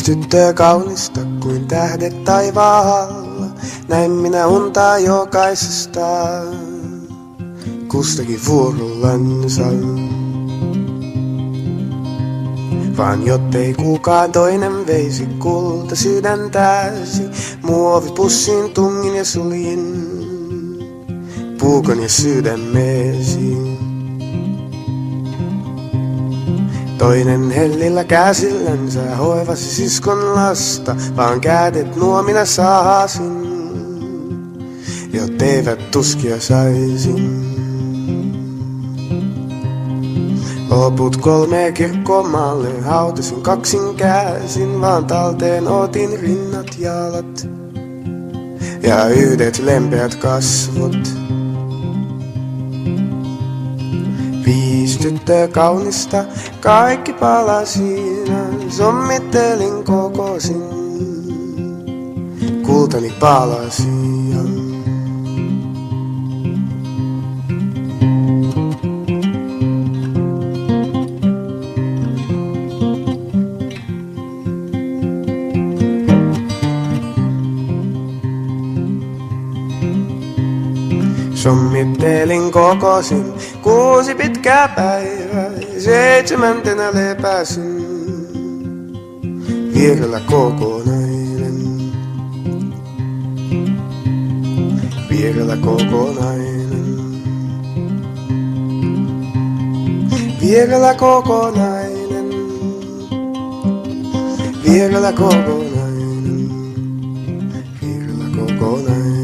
tyttöä kaunista kuin tähdet taivaalla. Näin minä untaa jokaisesta, kustakin vuorollansa. Vaan jottei kukaan toinen veisi kulta sydäntäsi, muovipussin tungin ja suljin puukon ja sydämeesi. Toinen hellillä käsillänsä hoivasi siskon lasta, vaan kädet nuo minä saasin, jotteivät tuskia saisin. Loput 3 kirkkomaalle hautasin kaksin käsin, vaan talteen otin rinnat jalat ja yhdet lempeät kasvot. 5 tyttöä kaunista, kaikki palasina, sommittelin kokosin, kultani palasia. Sommittelin kokosin 6 pitkää päivää, 7. lepäsin, vierellä kokonainen, vierellä kokonainen, vierellä kokonainen, vierellä kokonainen, vierellä kokonainen.